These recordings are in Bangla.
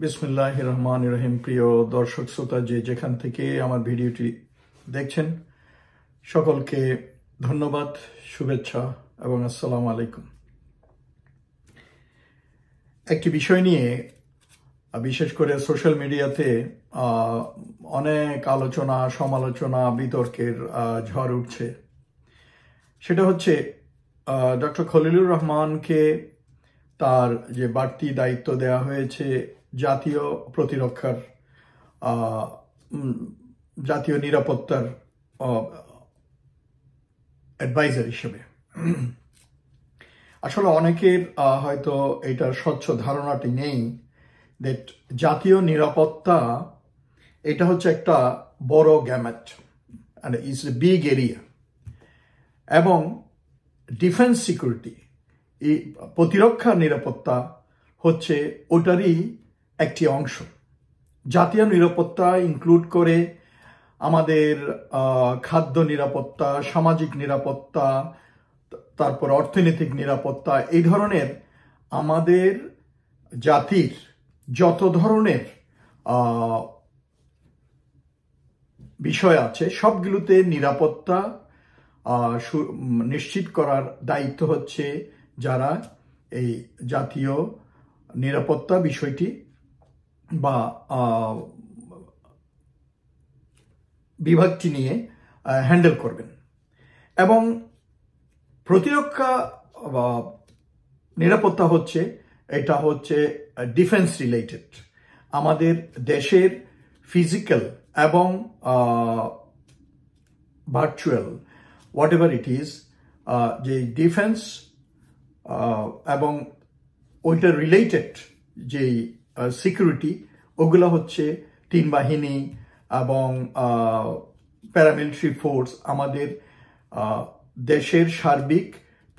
বিসমিল্লাহির রহমানির রহিম। প্রিয় দর্শক শ্রোতা, যে যেখান থেকে আমার ভিডিওটি দেখছেন, সকলকে ধন্যবাদ, শুভেচ্ছা এবং আসসালামু আলাইকুম। একটি বিষয় নিয়ে বিশেষ করে সোশ্যাল মিডিয়াতে অনেক আলোচনা, সমালোচনা, বিতর্কের ঝড় উঠছে। সেটা হচ্ছে ডক্টর খলিলুর রহমানকে তার যে বাড়তি দায়িত্ব দেওয়া হয়েছে জাতীয় প্রতিরক্ষার, জাতীয় নিরাপত্তার অ্যাডভাইজার হিসেবে। আসলে অনেকের হয়তো এটার স্বচ্ছ ধারণাটি নেই যে জাতীয় নিরাপত্তা এটা হচ্ছে একটা বড় gamete, and it's a big area, এবং ডিফেন্স সিকিউরিটি, এই প্রতিরক্ষা নিরাপত্তা হচ্ছে ওটারই একটি অংশ। জাতীয় নিরাপত্তা ইনক্লুড করে আমাদের খাদ্য নিরাপত্তা, সামাজিক নিরাপত্তা, তারপর অর্থনৈতিক নিরাপত্তা, এই ধরনের আমাদের জাতির যত ধরনের বিষয় আছে সবগুলোতে নিরাপত্তা নিশ্চিত করার দায়িত্ব হচ্ছে যারা এই জাতীয় নিরাপত্তা বিষয়টি বা বিভাগটি নিয়ে হ্যান্ডেল করবেন। এবং প্রতিরক্ষা বা নিরাপত্তা হচ্ছে এটা হচ্ছে ডিফেন্স রিলেটেড, আমাদের দেশের ফিজিক্যাল এবং virtual what ever it is, যে ডিফেন্স এবং ওইটার রিলেটেড যেই সিকিউরিটি, ওগুলো হচ্ছে তিন বাহিনী এবং প্যারামিলিটারি ফোর্স, আমাদের দেশের সার্বিক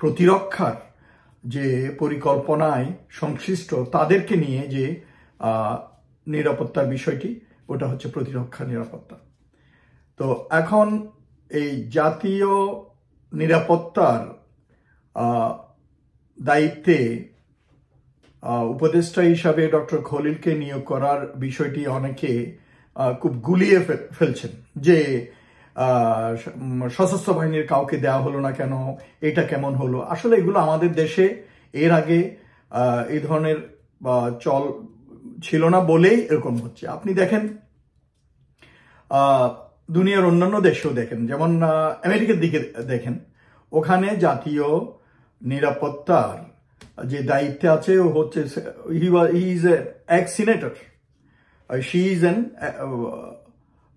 প্রতিরক্ষার যে পরিকল্পনায় সংশ্লিষ্ট তাদেরকে নিয়ে যে নিরাপত্তার বিষয়টি, ওটা হচ্ছে প্রতিরক্ষা নিরাপত্তা। তো এখন এই জাতীয় নিরাপত্তার দায়িত্বে উপদেষ্টা হিসাবে ডক্টর খলিলকে নিয়োগ করার বিষয়টি অনেকে খুব গুলিয়ে ফেলছেন যে সশস্ত্র বাহিনীর কাউকে দেওয়া হলো না কেন, এটা কেমন হলো। আসলে এগুলো আমাদের দেশে এর আগে এই ধরনের চল ছিল না বলেই এরকম হচ্ছে। আপনি দেখেন দুনিয়ার অন্যান্য দেশেও দেখেন, যেমন আমেরিকার দিকে দেখেন, ওখানে জাতীয় নিরাপত্তার যে দায়িত্বে আছে ও হচ্ছে he is x senator,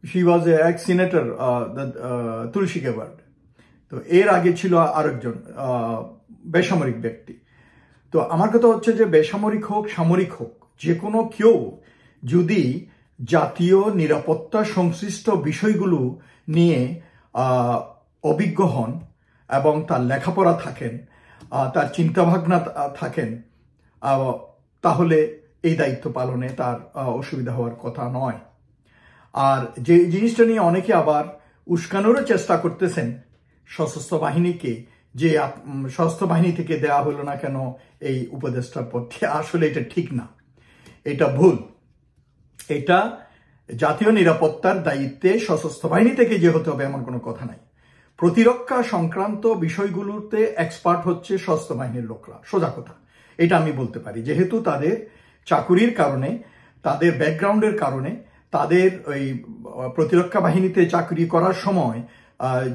she was an ex-senator, Tulsi Gabbard. তো এর আগে ছিল আরেকজন বেসামরিক ব্যক্তি। তো আমার কথা হচ্ছে যে বেসামরিক হোক সামরিক হোক, যে কোনো কেউ যদি জাতীয় নিরাপত্তা সংশ্লিষ্ট বিষয়গুলো নিয়ে অভিজ্ঞ হন এবং তার লেখাপড়া থাকেন, তার চিন্তাভাবনা থাকেন, তাহলে এই দায়িত্ব পালনে তার অসুবিধা হওয়ার কথা নয়। আর যে জিনিসটা নিয়ে অনেকে আবার উস্কানোরও চেষ্টা করতেছেন সশস্ত্র বাহিনীকে, যে সশস্ত্র বাহিনী থেকে দেওয়া হলো না কেন এই উপদেষ্টার পদটি, আসলে এটা ঠিক না, এটা ভুল। এটা জাতীয় নিরাপত্তার দায়িত্বে সশস্ত্র বাহিনী থেকে যে হতে হবে এমন কোনো কথা নাই। প্রতিরক্ষা সংক্রান্ত বিষয়গুলোতে এক্সপার্ট হচ্ছে সশস্ত্র বাহিনীর লোকরা, সোজা কথা। এটা আমি বলতে পারি, যেহেতু তাদের চাকুরির কারণে, তাদের ব্যাকগ্রাউন্ডের কারণে, তাদের ওই প্রতিরক্ষা বাহিনীতে চাকরি করার সময়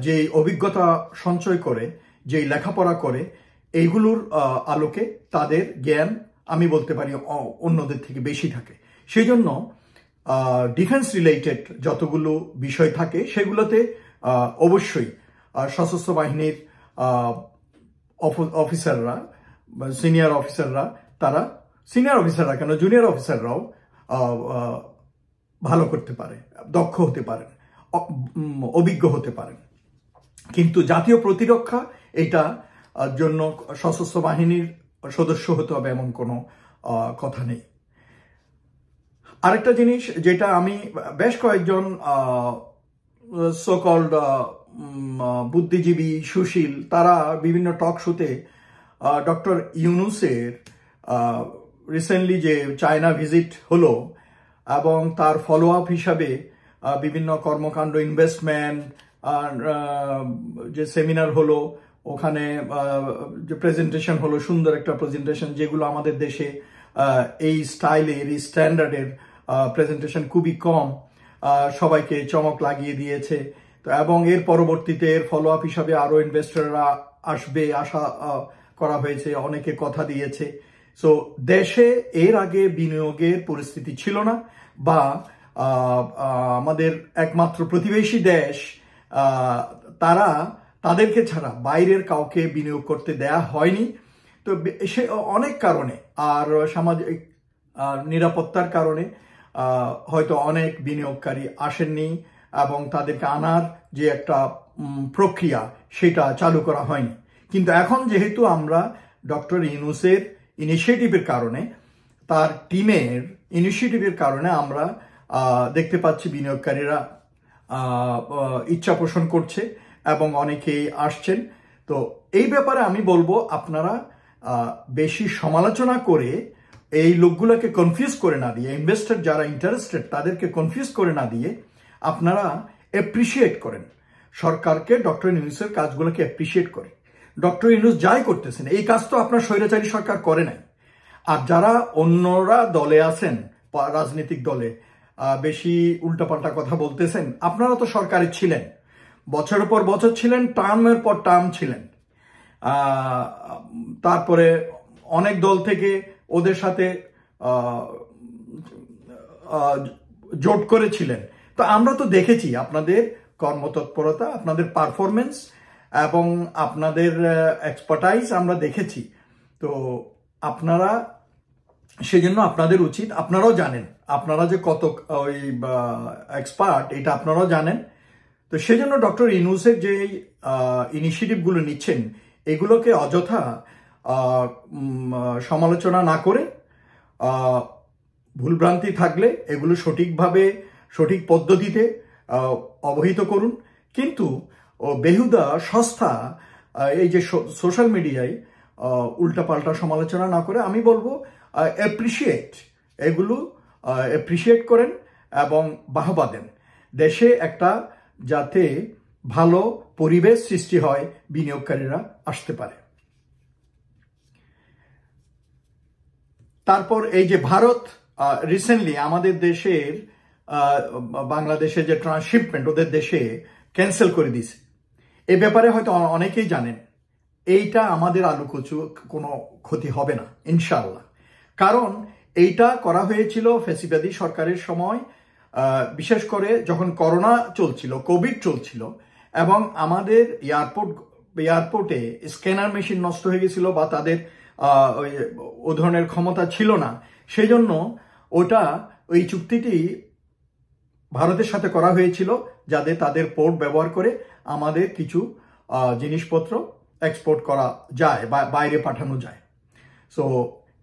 যে অভিজ্ঞতা সঞ্চয় করে, যেই লেখাপড়া করে, এইগুলোর আলোকে তাদের জ্ঞান আমি বলতে পারি অন্যদের থেকে বেশি থাকে। সেই জন্য ডিফেন্স রিলেটেড যতগুলো বিষয় থাকে সেগুলোতে অবশ্যই সশস্ত্র বাহিনীর অফিসাররা, সিনিয়র অফিসাররা, তারা সিনিয়র অফিসাররা কেন, জুনিয়র অফিসাররাও ভালো করতে পারে, দক্ষ হতে পারেন, অভিজ্ঞ হতে পারেন। কিন্তু জাতীয় প্রতিরক্ষা এটা জন্য সশস্ত্র বাহিনীর সদস্য হতে হবে এমন কোনো কথা নেই। আরেকটা জিনিস যেটা আমি বেশ কয়েকজন সো কল্ড বুদ্ধিজীবী, সুশীল, তারা বিভিন্ন টক শোতে ডক্টর ইউনূসের রিসেন্টলি যে চায়না ভিজিট হলো এবং তার ফলো আপ হিসাবে বিভিন্ন কর্মকাণ্ড, ইনভেস্টমেন্ট, যে সেমিনার হলো, ওখানে যে প্রেজেন্টেশন হলো, সুন্দর একটা প্রেজেন্টেশন, যেগুলো আমাদের দেশে এই স্টাইলের, এই স্ট্যান্ডার্ডের প্রেজেন্টেশন খুবই কম, সবাইকে চমক লাগিয়ে দিয়েছে। তো এবং এর পরবর্তীতে এর ফলো আপ হিসাবে আরো ইনভেস্টররা আসবে আশা করা হয়েছে, অনেকে কথা দিয়েছে। সো দেশে এর আগে বিনিয়োগের পরিস্থিতি ছিল না, বা আমাদের একমাত্র প্রতিবেশী দেশ তাদেরকে ছাড়া বাইরের কাউকে বিনিয়োগ করতে দেয়া হয়নি। তো সে অনেক কারণে, আর সামাজিক নিরাপত্তার কারণে হয়তো অনেক বিনিয়োগকারী আসেননি এবং তাদেরকে আনার যে একটা প্রক্রিয়া সেটা চালু করা হয়নি। কিন্তু এখন যেহেতু আমরা ডক্টর ইউনূসের ইনিশিয়েটিভের কারণে, তার টিমের ইনিশিয়েটিভের কারণে আমরা দেখতে পাচ্ছি বিনিয়োগকারীরা ইচ্ছা পোষণ করছে এবং অনেকেই আসছেন। তো এই ব্যাপারে আমি বলবো, আপনারা বেশি সমালোচনা করে এই লোকগুলোকে কনফিউজ করে না দিয়ে, ইনভেস্টর যারা ইন্টারেস্টেড তাদেরকে কনফিউজ করে না দিয়ে আপনারা অ্যাপ্রিসিয়েট করেন সরকারকে, ডক্টর ইউনূসের কাজগুলোকে অ্যাপ্রিসিয়েট করেন। ডক্টর ইউনূস যাই করতেছেন, এই কাজ তো আপনার স্বৈরাচারী সরকার করে নাই। আর যারা অন্যরা দলে আছেন, রাজনৈতিক দলে বেশি উল্টাপাল্টা কথা বলতেছেন, আপনারা তো সরকারে ছিলেন, বছরের পর বছর ছিলেন, টার্মের পর টার্ম ছিলেন, তারপরে অনেক দল থেকে ওদের সাথে জোট করেছিলেন। তো আমরা তো দেখেছি আপনাদের কর্মতৎপরতা, আপনাদের পারফরমেন্স এবং আপনাদের এক্সপার্টাইজ আমরা দেখেছি। তো আপনারা, সেজন্য আপনাদের উচিত, আপনারাও জানেন আপনারা যে কত ওই এক্সপার্ট, এটা আপনারাও জানেন। তো সেজন্য ডক্টর ইউনূসের যে ইনিশিয়েটিভগুলো নিচ্ছেন, এগুলোকে অযথা সমালোচনা না করে, ভুলভ্রান্তি থাকলে এগুলো সঠিকভাবে, সঠিক পদ্ধতিতে অবহিত করুন। কিন্তু বেহুদা সস্তা এই যে সোশ্যাল মিডিয়ায় উল্টাপাল্টা সমালোচনা না করে, আমি বলবো অ্যাপ্রিসিয়েট, এগুলো অ্যাপ্রিসিয়েট করেন এবং বাহবা দেন, দেশে একটা যাতে ভালো পরিবেশ সৃষ্টি হয়, বিনিয়োগকারীরা আসতে পারে। তারপর এই যে ভারত রিসেন্টলি আমাদের দেশের, বাংলাদেশে যে ট্রান্সশিপমেন্ট ওদের দেশে ক্যান্সেল করে দিয়েছে, এ ব্যাপারে হয়তো অনেকেই জানেন। এইটা আমাদের আলু কচু কোনো ক্ষতি হবে না ইনশাআল্লাহ, কারণ এইটা করা হয়েছিল ফ্যাসিবাদী সরকারের সময়, বিশেষ করে যখন করোনা চলছিল, কোভিড চলছিল, এবং আমাদের এয়ারপোর্টে স্ক্যানার মেশিন নষ্ট হয়ে গেছিল, বা তাদের ও ধরনের ক্ষমতা ছিল না। সেই জন্য ওই চুক্তিটি ভারতের সাথে করা হয়েছিল, যাতে তাদের পোর্ট ব্যবহার করে আমাদের কিছু জিনিসপত্র এক্সপোর্ট করা যায় বা বাইরে পাঠানো যায়। সো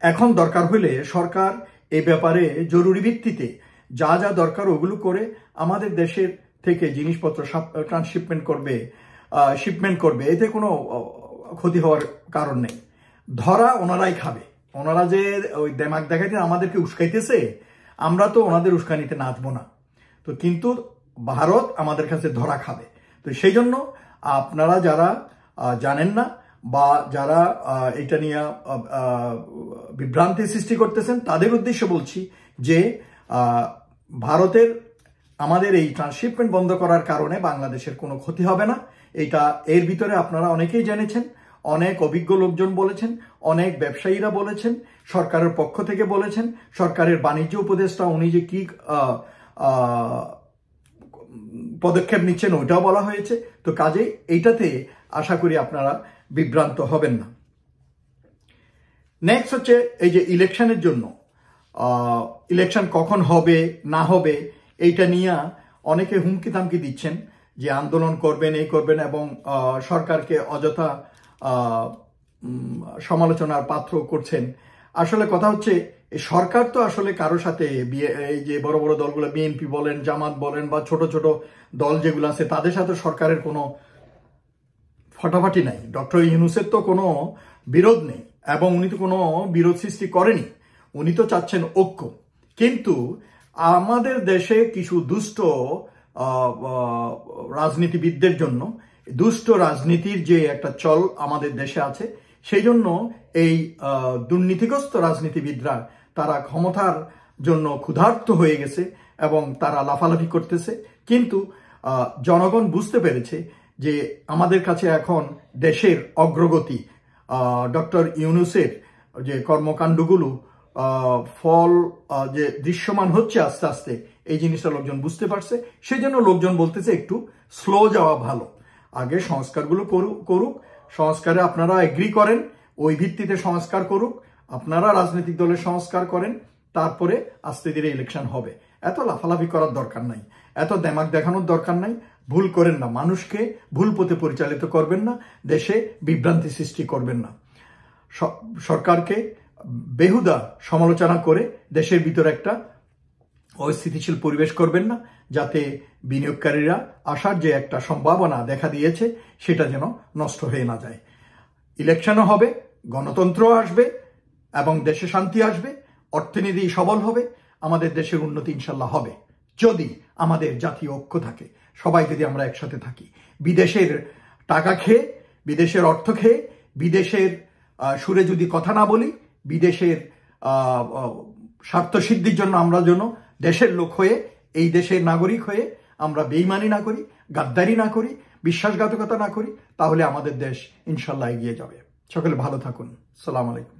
এখন দরকার হলে সরকার এই ব্যাপারে জরুরি ভিত্তিতে যা যা দরকার ওগুলো করে আমাদের দেশের থেকে জিনিসপত্র ট্রান্সশিপমেন্ট শিপমেন্ট করবে, এতে কোনো ক্ষতি হওয়ার কারণ নেই। ধরা ওনারাই খাবে, ওনারা যে ওই দেমাগ দেখাইতে আমাদেরকে উস্কাইতেছে, আমরা তো ওনাদের উস্কানিতে নাচবো না। তো কিন্তু ভারত আমাদের কাছে ধরা খাবে। তো সেই জন্য আপনারা যারা জানেন না, বা যারা এটা নিয়ে বিভ্রান্তি সৃষ্টি করতেছেন, তাদের উদ্দেশ্যে বলছি যে ভারতের আমাদের এই ট্রান্সশিপমেন্ট বন্ধ করার কারণে বাংলাদেশের কোনো ক্ষতি হবে না। এটা এর ভিতরে আপনারা অনেকেই জেনেছেন, অনেক অভিজ্ঞ লোকজন বলেছেন, অনেক ব্যবসায়ীরা বলেছেন, সরকারের পক্ষ থেকে বলেছেন, সরকারের বাণিজ্য উপদেষ্টা উনি যে কি পদক্ষেপ নিচ্ছেন ওইটাও বলা হয়েছে। তো কাজেই এইটাতে আশা করি আপনারা বিভ্রান্ত হবেন না। নেক্সট হচ্ছে এই যে ইলেকশনের জন্য, ইলেকশন কখন হবে না হবে এইটা নিয়ে অনেকে হুমকি তামকি দিচ্ছেন যে আন্দোলন করবেন, এই করবেন, এবং সরকারকে অযথা সমালোচনার পাত্র করছেন। আসলে কথা হচ্ছে, সরকার তো আসলে কারোর সাথে, এই যে বড় বড় দলগুলো, বিএনপি বলেন, জামাত বলেন, বা ছোট ছোট দল যেগুলো আছে, তাদের সাথে সরকারের কোনো ফাটাফাটি নাই। ডক্টর ইউনূসের তো কোনো বিরোধ নেই, এবং উনি তো কোনো বিরোধ সৃষ্টি করেনি। উনি তো চাচ্ছেন ঐক্য, কিন্তু আমাদের দেশে কিছু দুষ্ট রাজনীতিবিদদের জন্য, দুষ্ট রাজনীতির যে একটা চল আমাদের দেশে আছে, সেই জন্য এই দুর্নীতিগ্রস্ত রাজনীতিবিদরা তারা ক্ষমতার জন্য ক্ষুধার্ত হয়ে গেছে এবং তারা লাফালাফি করতেছে। কিন্তু জনগণ বুঝতে পেরেছে যে আমাদের কাছে এখন দেশের অগ্রগতি, ডক্টর ইউনূসের যে কর্মকাণ্ডগুলো ফল যে দৃশ্যমান হচ্ছে আস্তে আস্তে, এই জিনিসটা লোকজন বুঝতে পারছে। সেই জন্য লোকজন বলতেছে একটু স্লো যাওয়া ভালো, আগে সংস্কারগুলো করুক, সংস্কারে আপনারা এগ্রি করেন, ওই ভিত্তিতে সংস্কার করুক, আপনারা রাজনৈতিক দলের সংস্কার করেন, তারপরে আস্তে ধীরে ইলেকশন হবে। এত লাফালাফি করার দরকার নাই, এত দেমাক দেখানোর দরকার নাই। ভুল করেন না, মানুষকে ভুল পথে পরিচালিত করবেন না, দেশে বিভ্রান্তি সৃষ্টি করবেন না। সরকারকে বেহুদা সমালোচনা করে দেশের ভিতরে একটা অস্থিতিশীল পরিবেশ করবেন না, যাতে বিনিয়োগকারীরা আসার যে একটা সম্ভাবনা দেখা দিয়েছে সেটা যেন নষ্ট হয়ে না যায়। ইলেকশনও হবে, গণতন্ত্র আসবে এবং দেশে শান্তি আসবে, অর্থনীতি সবল হবে, আমাদের দেশের উন্নতি ইনশাল্লাহ হবে, যদি আমাদের জাতীয় ঐক্য থাকে, সবাই যদি আমরা একসাথে থাকি। বিদেশের টাকা খেয়ে, বিদেশের অর্থ খেয়ে, বিদেশের সুরে যদি কথা না বলি, বিদেশের স্বার্থসিদ্ধির জন্য আমরা যেন দেশের লোক হয়ে, এই দেশের নাগরিক হয়ে আমরা বেইমানি না করি, গাদ্দারি না করি, বিশ্বাসঘাতকতা না করি, তাহলে আমাদের দেশ ইনশাল্লাহ এগিয়ে যাবে। সকলে ভালো থাকুন। আসসালামু আলাইকুম।